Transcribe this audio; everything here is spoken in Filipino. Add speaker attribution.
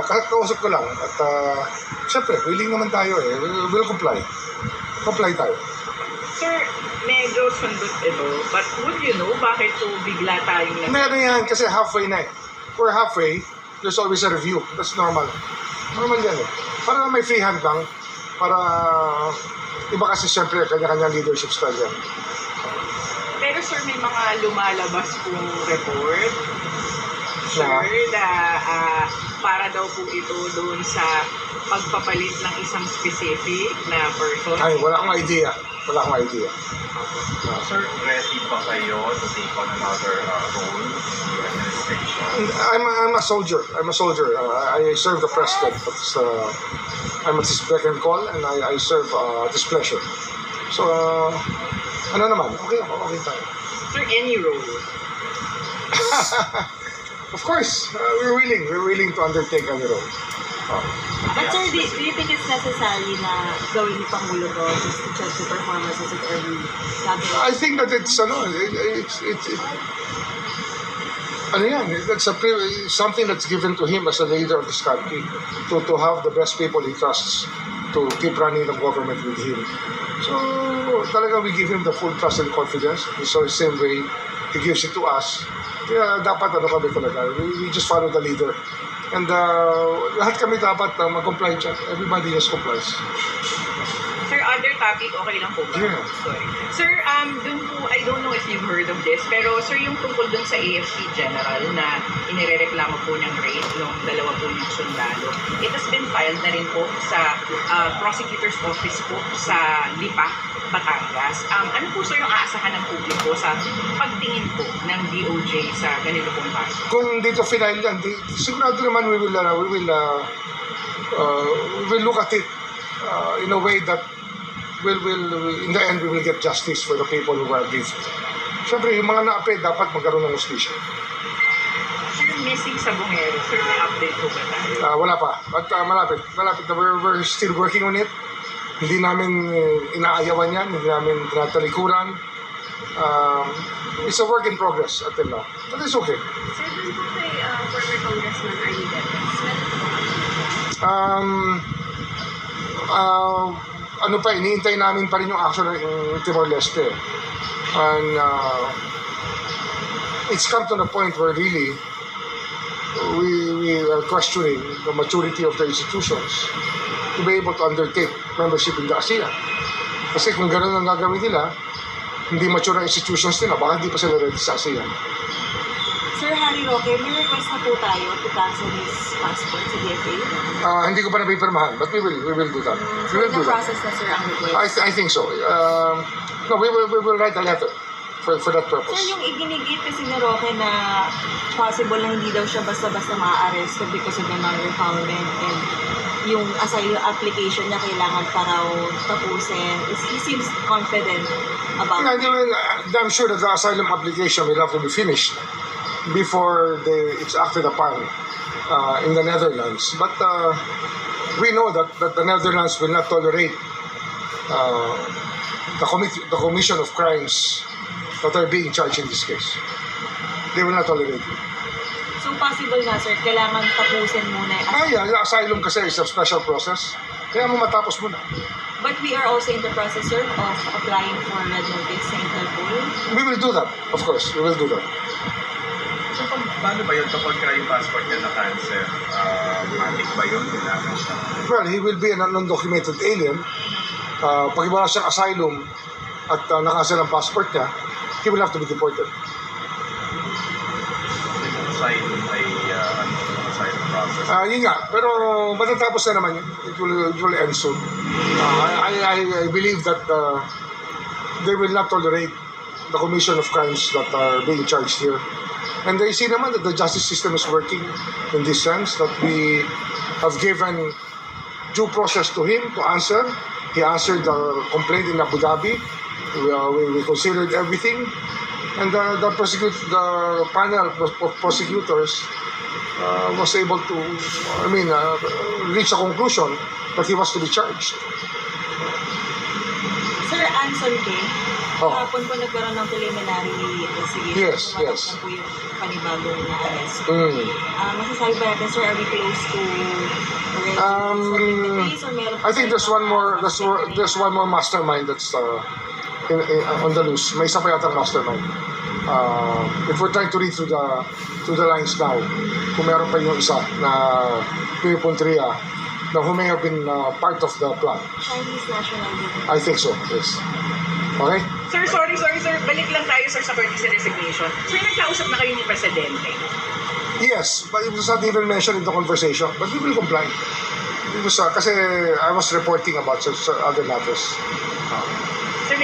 Speaker 1: kausap ko lang. At syempre, willing naman tayo eh. We'll comply. Comply tayo.
Speaker 2: Sir, medyo sundot ito, but would you know bakit po bigla tayong
Speaker 1: Meron yan kasi halfway na eh. We're halfway, there's always a review. That's normal. Normal yan eh. Para may free hand lang. Para iba kasi syempre kanya-kanya leadership style yan.
Speaker 2: Pero sir, may mga lumalabas pong report, sir, na para daw po ito doon sa pagpapalit ng isang specific na person.
Speaker 1: Ay, wala akong idea. Wala akong idea.
Speaker 3: Sir, ready ba kayo to take on another role in the administration?
Speaker 1: I'm a soldier. I'm a soldier. I serve the president. I'm at his beck and call, and I serve at his pleasure. So, ano naman? Okay ako. Okay tayo.
Speaker 2: Sir, any role?
Speaker 1: Of course, we're willing to undertake any role.
Speaker 4: But sir, do you think it's necessary na gawin ni Pangulo to just to check the performances of every cabinet?
Speaker 1: I think that it's ano yan, that's something that's given to him as a leader of this country to have the best people he trusts to keep running the government with him. So, talaga we give him the full trust and confidence. So, the same way he gives it to us. Kaya dapat ano kami talaga, we just follow the leader. And lahat kami dapat mag-comply dyan. Everybody just complies.
Speaker 2: Sir, other topic, okay lang po ba?
Speaker 1: Yeah.
Speaker 2: Sorry. Sir, dun po, I don't know if you've heard of this, pero sir, yung tungkol dun sa AFC General na inirereklamo po niyang rape ng dalawa po niyang sundalo, it has been filed na rin po sa prosecutor's office po sa Lipa, Batangas. Ano po sir yung aasahan ng publiko sa pagtingin po ng DOJ sa ganito pong kaso?
Speaker 1: Kung dito final yan, sigurado naman we will look at it in a way that will in the end we will get justice for the people who were aggrieved. Siyempre, yung mga naapi dapat magkaroon ng hustisya.
Speaker 2: Sir, missing sa Bungero, sir, may update po ba tayo?
Speaker 1: Wala pa, but malapit. We're still working on it. Hindi namin inaayawan yan, hindi namin tinatalikuran. It's a work in progress until now. But it's okay.
Speaker 4: Sir, dun po kay former Congressman Arnie Debes,
Speaker 1: ano pa, iniintay namin pa rin yung action ng Timor-Leste. And it's come to the point where really we are questioning the maturity of the institutions to be able to undertake membership in the ASEAN. Kasi kung gano'n ang gagawin nila, hindi mature ang institutions nila, baka hindi pa sila ready sa ASEAN.
Speaker 4: Sir Harry Roque, may request na po tayo to cancel his passport sa DFA?
Speaker 1: Hindi ko pa napipirmahan, but we will do that. We will
Speaker 4: So,
Speaker 1: do
Speaker 4: the
Speaker 1: that.
Speaker 4: process na sir ang request?
Speaker 1: I think so. No, we will write a letter for that purpose.
Speaker 4: Sir, yung iginigit kasi ni Roque na possible na hindi daw siya basta-basta maa-arresto because of the non-refoulement and yung asylum application niya kailangan pa raw tapusin. He seems confident about it.
Speaker 1: I'm sure that the asylum application will have to be finished before it's acted upon in the Netherlands. But we know that the Netherlands will not tolerate the commission of crimes that are being charged in this case. They will not tolerate it.
Speaker 4: So possible nga sir, kailangan tapusin muna.
Speaker 1: The asylum kasi is a special process. Kaya mo matapos muna.
Speaker 4: But we are also in the process sir of applying for red notice sa Interpol.
Speaker 1: We will do that, of course. We will do that.
Speaker 3: So, paano ba yun kapag yung passport niya na-cancel? Matik ba yun? Kailangan siya?
Speaker 1: Well, he will be an undocumented alien. Pag wala siyang asylum at nakansel ang passport niya, he will have to be deported.
Speaker 3: Asylum ay asylum process.
Speaker 1: Yun nga, pero matatapos na naman yun. It will end soon. I believe that they will not tolerate the commission of crimes that are being charged here. And they see naman that the justice system is working in this sense, that we have given due process to him to answer. He answered the complaint in Abu Dhabi. We considered everything. And the panel of prosecutors was able to, reach a conclusion that he was to be charged.
Speaker 4: Sir Anson K,
Speaker 1: Oh.
Speaker 4: Kahapon po nagkaroon ng preliminary investigation.
Speaker 1: Yes, yes.
Speaker 4: Na po yung panibagong na-arrest.
Speaker 1: Mm.
Speaker 4: Masasabi ba natin, sir, are we close to
Speaker 1: I think there's one more mastermind that's on the loose. May isa pa yata mastermind. If we're trying to read through the lines now, kung meron pa yung isa na pinupuntriya na who may have been part of the plot.
Speaker 4: Chinese national din?
Speaker 1: I think so, yes. Okay?
Speaker 2: Sir, sorry, sir. Balik lang tayo, sir, sa courtesy resignation. Sir, nagkausap na kayo ni Presidente.
Speaker 1: Yes, but it was not even mentioned in the conversation. But we will comply. It was, kasi I was reporting about other matters.
Speaker 2: Sir,